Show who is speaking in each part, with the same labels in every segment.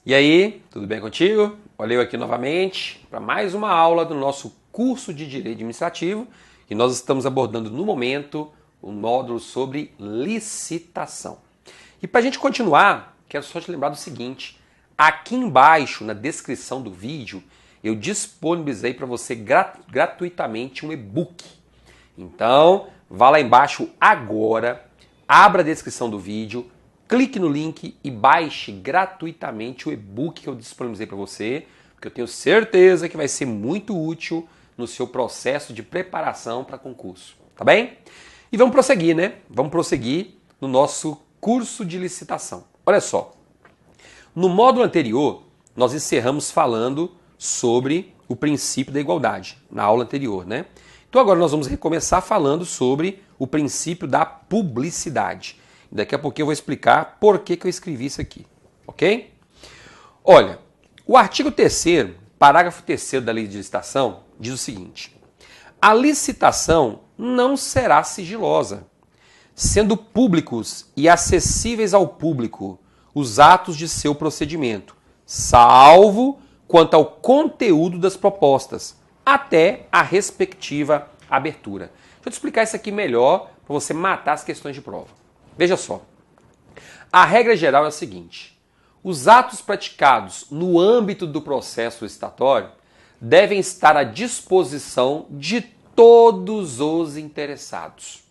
Speaker 1: E aí, tudo bem contigo? Olha eu aqui novamente para mais uma aula do nosso curso de Direito Administrativo e nós estamos abordando no momento o módulo sobre licitação. E para a gente continuar, quero só te lembrar do seguinte, aqui embaixo na descrição do vídeo eu disponibilizei para você gratuitamente um e-book. Então, vá lá embaixo agora, abra a descrição do vídeo, clique no link e baixe gratuitamente o e-book que eu disponibilizei para você, porque eu tenho certeza que vai ser muito útil no seu processo de preparação para concurso, tá bem? E vamos prosseguir, né? Vamos prosseguir no nosso curso de licitação. Olha só, no módulo anterior, nós encerramos falando sobre o princípio da igualdade, na aula anterior, né? Então agora nós vamos recomeçar falando sobre o princípio da publicidade. Daqui a pouquinho eu vou explicar por que eu escrevi isso aqui, ok? Olha, o artigo 3º, parágrafo 3º da Lei de Licitação diz o seguinte: a licitação não será sigilosa, sendo públicos e acessíveis ao público os atos de seu procedimento, salvo quanto ao conteúdo das propostas, até a respectiva abertura. Deixa eu te explicar isso aqui melhor para você matar as questões de prova. Veja só, a regra geral é a seguinte: os atos praticados no âmbito do processo licitatório devem estar à disposição de todos os interessados.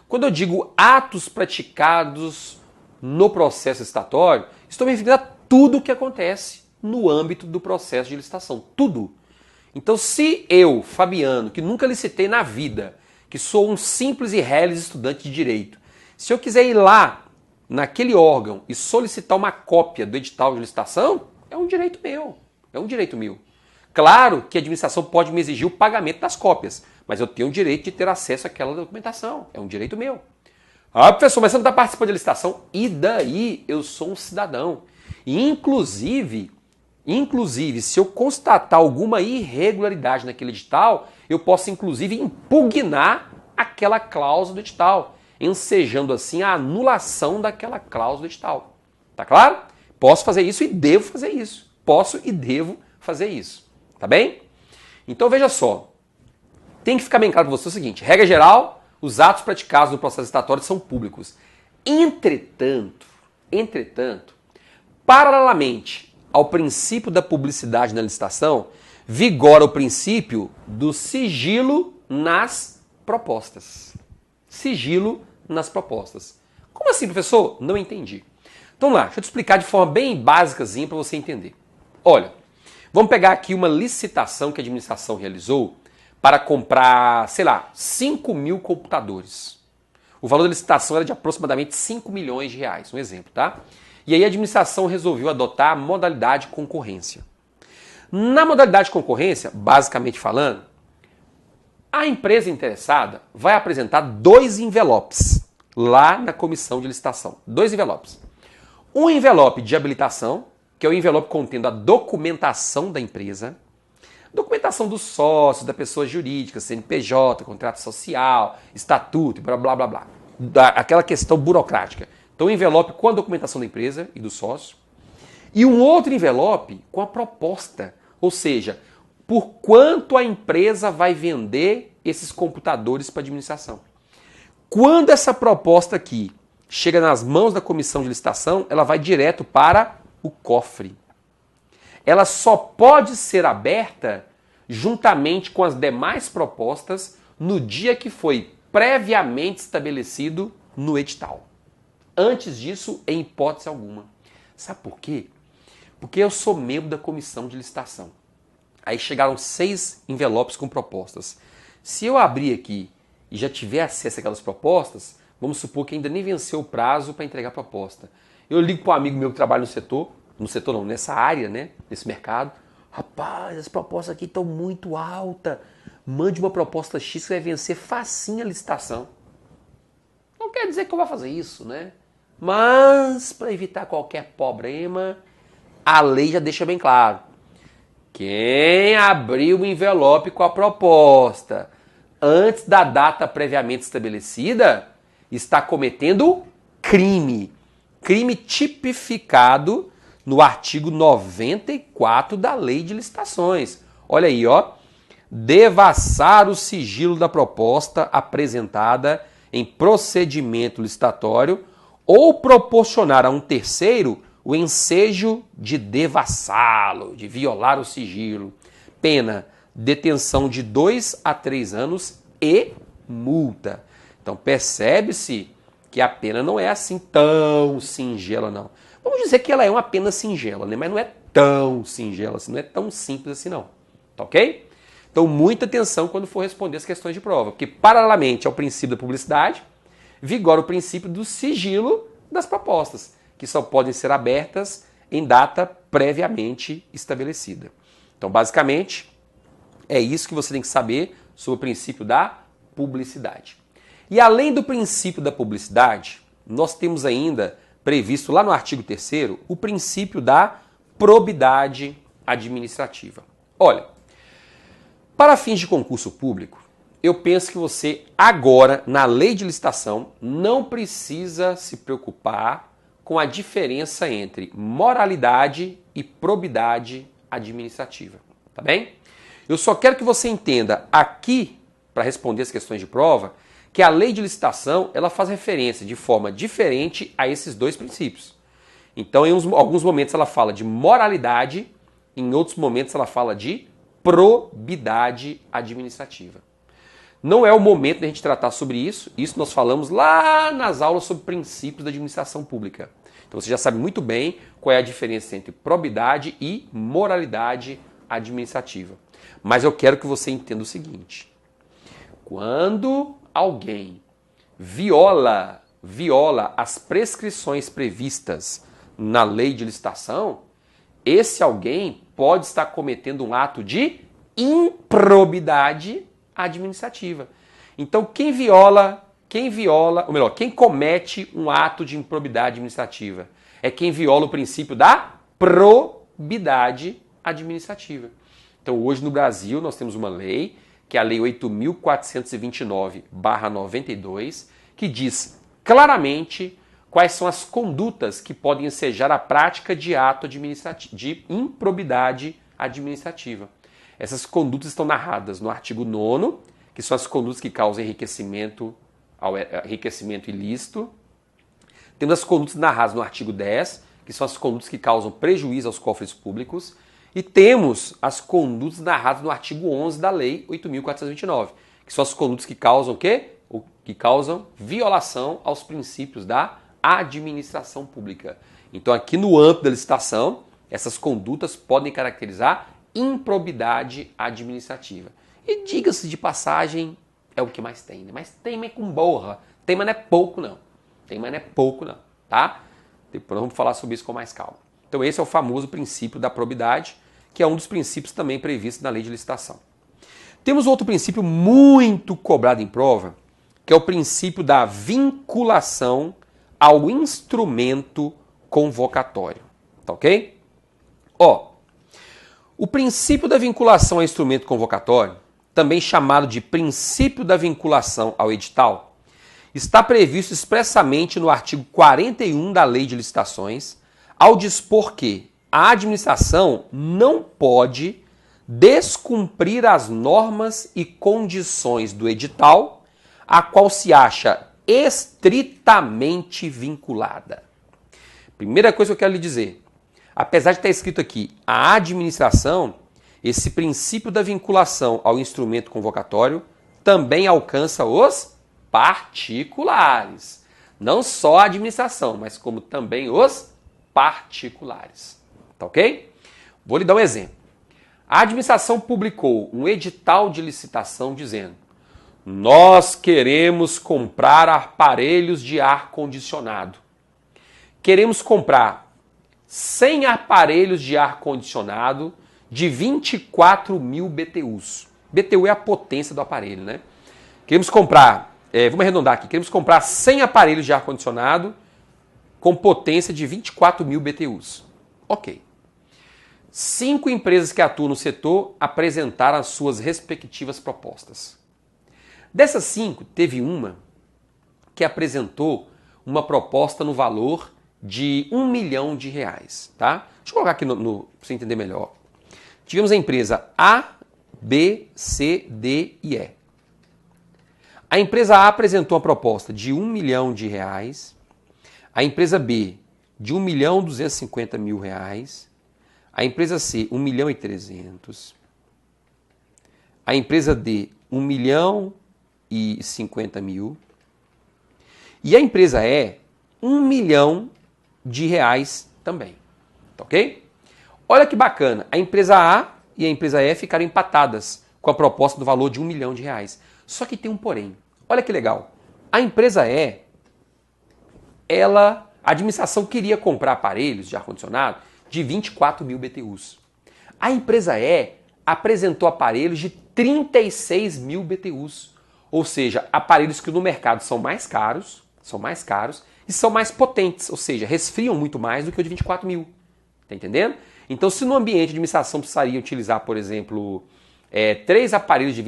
Speaker 1: Quando eu digo atos praticados no processo licitatório, estou me referindo a tudo o que acontece no âmbito do processo de licitação, tudo. Então, se eu, Fabiano, que nunca licitei na vida, que sou um simples e reles estudante de direito, se eu quiser ir lá naquele órgão e solicitar uma cópia do edital de licitação, é um direito meu. É um direito meu. Claro que a administração pode me exigir o pagamento das cópias, mas eu tenho o direito de ter acesso àquela documentação. É um direito meu. Ah, professor, mas você não está participando da licitação? E daí? Eu sou um cidadão. E inclusive, se eu constatar alguma irregularidade naquele edital, eu posso inclusive impugnar aquela cláusula do edital, ensejando assim a anulação daquela cláusula do edital. Tá claro? Posso fazer isso e devo fazer isso. Posso e devo fazer isso. Tá bem? Então veja só. Tem que ficar bem claro para você o seguinte: regra geral, os atos praticados no processo licitatório são públicos. Entretanto, paralelamente ao princípio da publicidade na licitação, vigora o princípio do sigilo nas propostas. Sigilo nas propostas. Como assim, professor? Não entendi. Então lá, deixa eu te explicar de forma bem básicazinha para você entender. Olha, vamos pegar aqui uma licitação que a administração realizou para comprar, sei lá, 5.000 computadores. O valor da licitação era de aproximadamente 5 milhões de reais, um exemplo, tá? E aí a administração resolveu adotar a modalidade concorrência. Na modalidade concorrência, basicamente falando, a empresa interessada vai apresentar 2 envelopes lá na comissão de licitação. 2 envelopes. Um envelope de habilitação, que é o envelope contendo a documentação da empresa, documentação dos sócios, da pessoa jurídica, CNPJ, contrato social, estatuto, blá blá blá blá. Aquela questão burocrática. Então, um envelope com a documentação da empresa e do sócio. E um outro envelope com a proposta, ou seja, por quanto a empresa vai vender esses computadores para a administração. Quando essa proposta aqui chega nas mãos da comissão de licitação, ela vai direto para o cofre. Ela só pode ser aberta juntamente com as demais propostas no dia que foi previamente estabelecido no edital. Antes disso, em hipótese alguma. Sabe por quê? Porque eu sou membro da comissão de licitação. Aí chegaram 6 envelopes com propostas. Se eu abrir aqui e já tiver acesso àquelas propostas, vamos supor que ainda nem venceu o prazo para entregar a proposta. Eu ligo para um amigo meu que trabalha nessa área, né, nesse mercado. Rapaz, as propostas aqui estão muito altas. Mande uma proposta X que vai vencer facinho a licitação. Não quer dizer que eu vou fazer isso, né? Mas, para evitar qualquer problema, a lei já deixa bem claro. Quem abriu o envelope com a proposta antes da data previamente estabelecida está cometendo crime. Crime tipificado no artigo 94 da Lei de Licitações. Olha aí, ó. Devassar o sigilo da proposta apresentada em procedimento licitatório ou proporcionar a um terceiro o ensejo de devassá-lo, de violar o sigilo. Pena, detenção de 2 a 3 anos e multa. Então percebe-se que a pena não é assim tão singela, não. Vamos dizer que ela é uma pena singela, né? Mas não é tão singela assim, não é tão simples assim não. Tá ok? Então muita atenção quando for responder as questões de prova, porque paralelamente ao princípio da publicidade, vigora o princípio do sigilo das propostas, que só podem ser abertas em data previamente estabelecida. Então basicamente é isso que você tem que saber sobre o princípio da publicidade. E além do princípio da publicidade, nós temos ainda previsto lá no artigo 3º o princípio da probidade administrativa. Olha, para fins de concurso público, eu penso que você agora, na lei de licitação, não precisa se preocupar com a diferença entre moralidade e probidade administrativa, tá bem? Eu só quero que você entenda aqui, para responder as questões de prova, que a lei de licitação ela faz referência de forma diferente a esses dois princípios. Então, em alguns momentos ela fala de moralidade, em outros momentos ela fala de probidade administrativa. Não é o momento de a gente tratar sobre isso, isso nós falamos lá nas aulas sobre princípios da administração pública. Então você já sabe muito bem qual é a diferença entre probidade e moralidade administrativa. Mas eu quero que você entenda o seguinte: quando alguém viola as prescrições previstas na lei de licitação, esse alguém pode estar cometendo um ato de improbidade administrativa. Então quem comete um ato de improbidade administrativa é quem viola o princípio da probidade administrativa. Então hoje no Brasil nós temos uma lei, que é a Lei 8.429/92, que diz claramente quais são as condutas que podem ensejar a prática de ato de improbidade administrativa. Essas condutas estão narradas no artigo 9º, que são as condutas que causam enriquecimento ilícito. Temos as condutas narradas no artigo 10, que são as condutas que causam prejuízo aos cofres públicos. E temos as condutas narradas no artigo 11 da Lei 8.429, que são as condutas que causam o quê? Que causam violação aos princípios da administração pública. Então aqui no âmbito da licitação, essas condutas podem caracterizar improbidade administrativa. E diga-se de passagem, é o que mais tem, né? Mas tem com borra. Tem, mas não é pouco não. Tá? Depois vamos falar sobre isso com mais calma. Então esse é o famoso princípio da probidade, que é um dos princípios também previstos na lei de licitação. Temos outro princípio muito cobrado em prova, que é o princípio da vinculação ao instrumento convocatório. Tá ok? O princípio da vinculação ao instrumento convocatório, também chamado de princípio da vinculação ao edital, está previsto expressamente no artigo 41 da Lei de Licitações, ao dispor que a administração não pode descumprir as normas e condições do edital a qual se acha estritamente vinculada. Primeira coisa que eu quero lhe dizer, apesar de estar escrito aqui a administração, esse princípio da vinculação ao instrumento convocatório também alcança os particulares. Não só a administração, mas como também os particulares. Tá ok? Vou lhe dar um exemplo. A administração publicou um edital de licitação dizendo: nós queremos comprar aparelhos de ar-condicionado. Queremos comprar 100 aparelhos de ar-condicionado de 24.000 BTUs. BTU é a potência do aparelho, né? Queremos comprar, vamos arredondar aqui, queremos comprar 100 aparelhos de ar-condicionado com potência de 24.000 BTUs. Ok. 5 empresas que atuam no setor apresentaram as suas respectivas propostas. Dessas 5, teve uma que apresentou uma proposta no valor de R$1 milhão, tá? Deixa eu colocar aqui para você entender melhor. Tivemos a empresa A, B, C, D e E. A empresa A apresentou uma proposta de R$1 milhão. A empresa B, de R$1.250.000. A empresa C, 1.300.000. A empresa D, 1.050.000. E a empresa E, R$1 milhão também. Tá ok? Olha que bacana. A empresa A e a empresa E ficaram empatadas com a proposta do valor de R$1 milhão. Só que tem um porém. Olha que legal. A empresa E, a administração queria comprar aparelhos de ar-condicionado de 24.000 BTUs. A empresa E apresentou aparelhos de 36.000 BTUs. Ou seja, aparelhos que no mercado são mais caros e são mais potentes, ou seja, resfriam muito mais do que o de 24.000. Tá entendendo? Então, se no ambiente de administração precisaria utilizar, por exemplo, 4 aparelhos de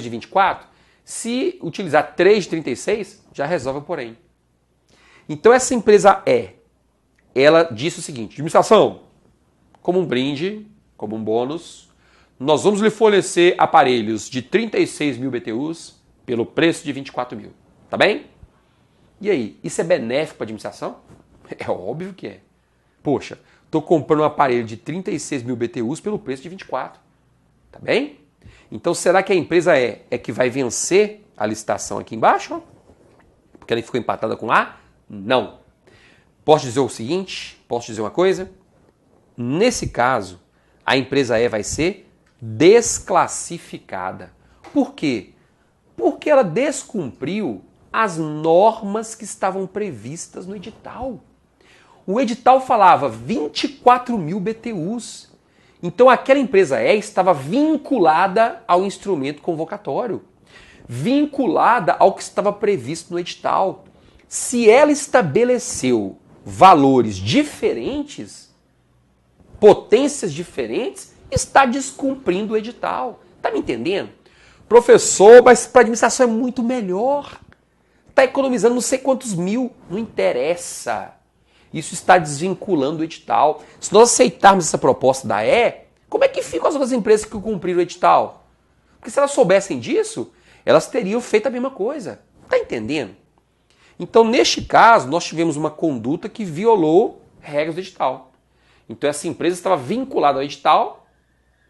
Speaker 1: 24, se utilizar 3 de 36, já resolve o porém. Então, essa empresa ela disse o seguinte: administração, como um brinde, como um bônus, nós vamos lhe fornecer aparelhos de 36.000 BTUs pelo preço de 24.000. Tá bem? E aí, isso é benéfico para a administração? É óbvio que é. Poxa, estou comprando um aparelho de 36.000 BTUs pelo preço de 24. Tá bem? Então, será que a empresa é que vai vencer a licitação aqui embaixo? Porque ela ficou empatada com A? Não. Posso dizer o seguinte? Posso dizer uma coisa? Nesse caso, a empresa E vai ser desclassificada. Por quê? Porque ela descumpriu as normas que estavam previstas no edital. O edital falava 24.000 BTUs. Então aquela empresa E estava vinculada ao instrumento convocatório, vinculada ao que estava previsto no edital. Se ela estabeleceu valores diferentes, potências diferentes, está descumprindo o edital. Está me entendendo? Professor, mas para a administração é muito melhor. Está economizando não sei quantos mil. Não interessa. Isso está desvinculando o edital. Se nós aceitarmos essa proposta da E, como é que ficam as outras empresas que cumpriram o edital? Porque se elas soubessem disso, elas teriam feito a mesma coisa. Está entendendo? Então, neste caso, nós tivemos uma conduta que violou regras do edital. Então, essa empresa estava vinculada ao edital,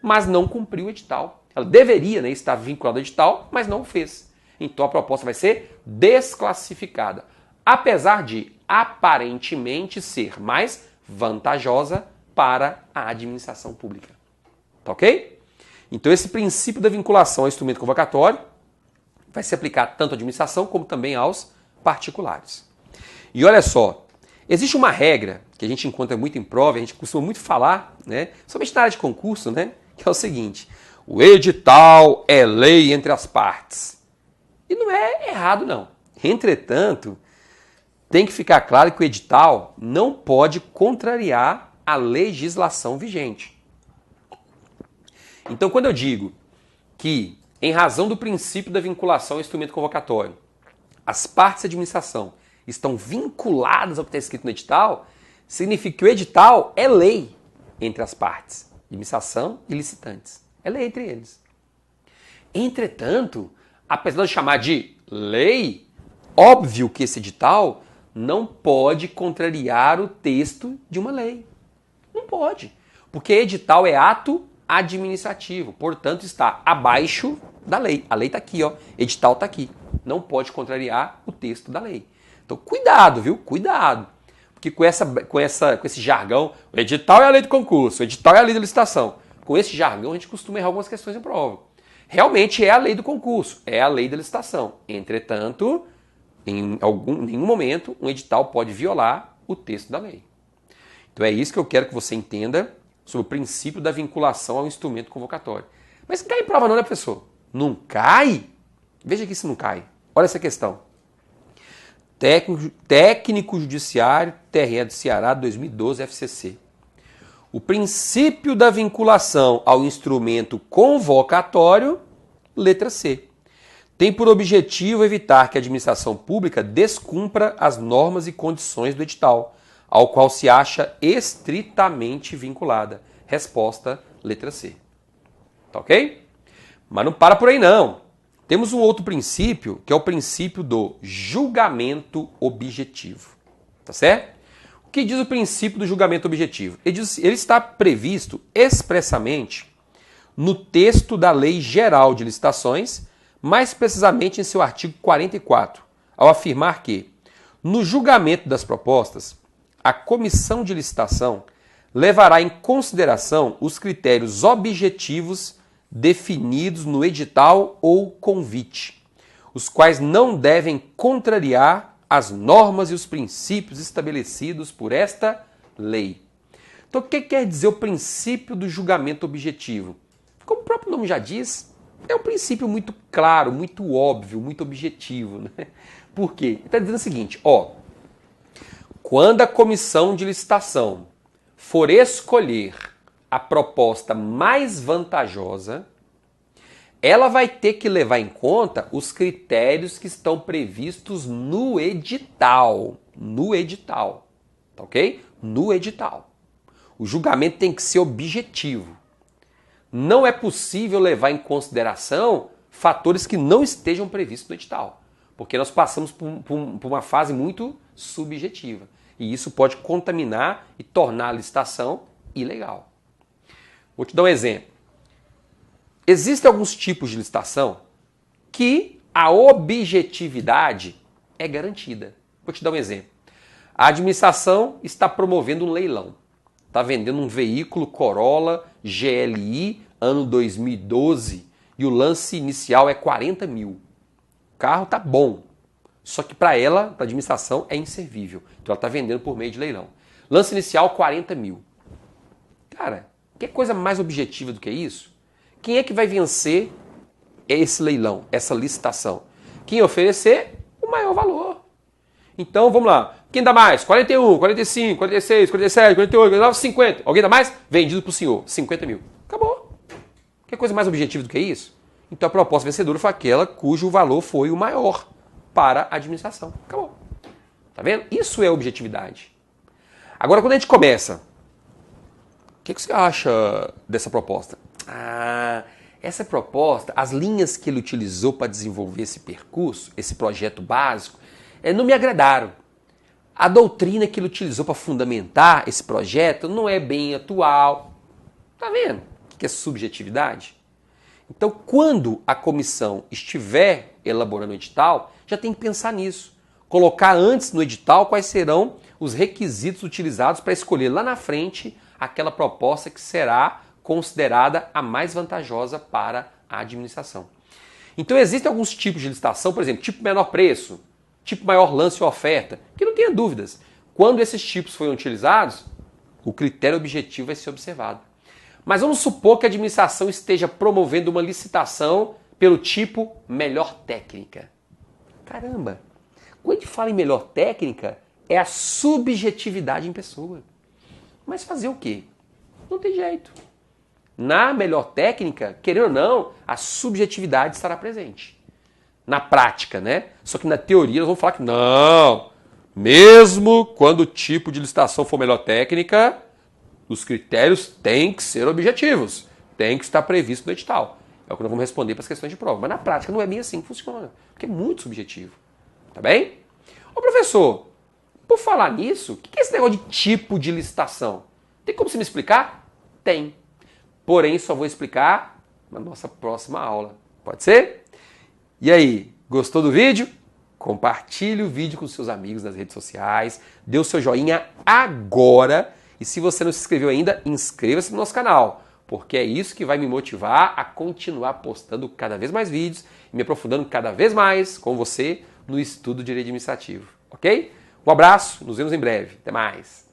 Speaker 1: mas não cumpriu o edital. Ela deveria, estar vinculada ao edital, mas não o fez. Então, a proposta vai ser desclassificada. Apesar de, aparentemente, ser mais vantajosa para a administração pública. Tá ok? Então, esse princípio da vinculação ao instrumento convocatório vai se aplicar tanto à administração como também aos particulares. E olha só, existe uma regra que a gente encontra muito em prova, a gente costuma muito falar, somente na área de concurso, que é o seguinte: o edital é lei entre as partes. E não é errado, não. Entretanto, tem que ficar claro que o edital não pode contrariar a legislação vigente. Então, quando eu digo que, em razão do princípio da vinculação ao instrumento convocatório, as partes da administração estão vinculadas ao que está escrito no edital, significa que o edital é lei entre as partes, administração e licitantes. É lei entre eles. Entretanto, apesar de chamar de lei, óbvio que esse edital não pode contrariar o texto de uma lei. Não pode. Porque edital é ato administrativo, portanto está abaixo da lei. A lei está aqui, edital está aqui. Não pode contrariar o texto da lei. Então cuidado, viu? Cuidado. Porque com esse jargão, o edital é a lei do concurso, o edital é a lei da licitação. Com esse jargão a gente costuma errar algumas questões em prova. Realmente é a lei do concurso, é a lei da licitação. Entretanto, em nenhum momento um edital pode violar o texto da lei. Então é isso que eu quero que você entenda sobre o princípio da vinculação ao instrumento convocatório. Mas não cai em prova não, né, professor? Não cai? Veja aqui se não cai. Olha essa questão. Técnico Judiciário, TRE do Ceará, 2012, FCC. O princípio da vinculação ao instrumento convocatório, letra C, tem por objetivo evitar que a administração pública descumpra as normas e condições do edital, ao qual se acha estritamente vinculada. Resposta, letra C. Tá ok? Mas não para por aí não. Temos um outro princípio, que é o princípio do julgamento objetivo. Tá certo? O que diz o princípio do julgamento objetivo? Ele está previsto expressamente no texto da Lei Geral de Licitações, mais precisamente em seu artigo 44, ao afirmar que, no julgamento das propostas, a comissão de licitação levará em consideração os critérios objetivos definidos no edital ou convite, os quais não devem contrariar as normas e os princípios estabelecidos por esta lei. Então, o que quer dizer o princípio do julgamento objetivo? Como o próprio nome já diz, é um princípio muito claro, muito óbvio, muito objetivo, né? Por quê? Ele está dizendo o seguinte, quando a comissão de licitação for escolher a proposta mais vantajosa, ela vai ter que levar em conta os critérios que estão previstos no edital. No edital. Tá ok? No edital. O julgamento tem que ser objetivo. Não é possível levar em consideração fatores que não estejam previstos no edital. Porque nós passamos por uma fase muito subjetiva. E isso pode contaminar e tornar a licitação ilegal. Vou te dar um exemplo. Existem alguns tipos de licitação que a objetividade é garantida. Vou te dar um exemplo. A administração está promovendo um leilão. Está vendendo um veículo Corolla GLI ano 2012 e o lance inicial é 40 mil. O carro tá bom, só que para ela, para a administração, é inservível. Então ela está vendendo por meio de leilão. Lance inicial 40 mil. Cara, que coisa mais objetiva do que isso? Quem é que vai vencer esse leilão, essa licitação? Quem oferecer o maior valor. Então, vamos lá. Quem dá mais? 41, 45, 46, 47, 48, 49, 50. Alguém dá mais? Vendido para o senhor. 50 mil. Acabou. Que coisa mais objetiva do que isso? Então, a proposta vencedora foi aquela cujo valor foi o maior para a administração. Acabou. Tá vendo? Isso é objetividade. Agora, quando a gente começa, o que você acha dessa proposta? Essa proposta, as linhas que ele utilizou para desenvolver esse percurso, esse projeto básico, não me agradaram. A doutrina que ele utilizou para fundamentar esse projeto não é bem atual. Tá vendo o que é subjetividade? Então, quando a comissão estiver elaborando o edital, já tem que pensar nisso. Colocar antes no edital quais serão os requisitos utilizados para escolher lá na frente aquela proposta que será considerada a mais vantajosa para a administração. Então existem alguns tipos de licitação, por exemplo, tipo menor preço, tipo maior lance ou oferta, que não tenha dúvidas. Quando esses tipos forem utilizados, o critério objetivo vai ser observado. Mas vamos supor que a administração esteja promovendo uma licitação pelo tipo melhor técnica. Caramba, quando a gente fala em melhor técnica, é a subjetividade em pessoa. Mas fazer o quê? Não tem jeito. Na melhor técnica, querendo ou não, a subjetividade estará presente. Na prática, né? Só que na teoria nós vamos falar que não. Mesmo quando o tipo de licitação for melhor técnica, os critérios têm que ser objetivos. Tem que estar previsto no edital. É o que nós vamos responder para as questões de prova. Mas na prática não é bem assim que funciona. Porque é muito subjetivo. Tá bem? Ô professor, por falar nisso, o que é esse negócio de tipo de licitação? Tem como você me explicar? Tem. Porém, só vou explicar na nossa próxima aula. Pode ser? E aí, gostou do vídeo? Compartilhe o vídeo com seus amigos nas redes sociais. Dê o seu joinha agora. E se você não se inscreveu ainda, inscreva-se no nosso canal. Porque é isso que vai me motivar a continuar postando cada vez mais vídeos e me aprofundando cada vez mais com você no estudo de direito administrativo. Ok? Um abraço, nos vemos em breve. Até mais.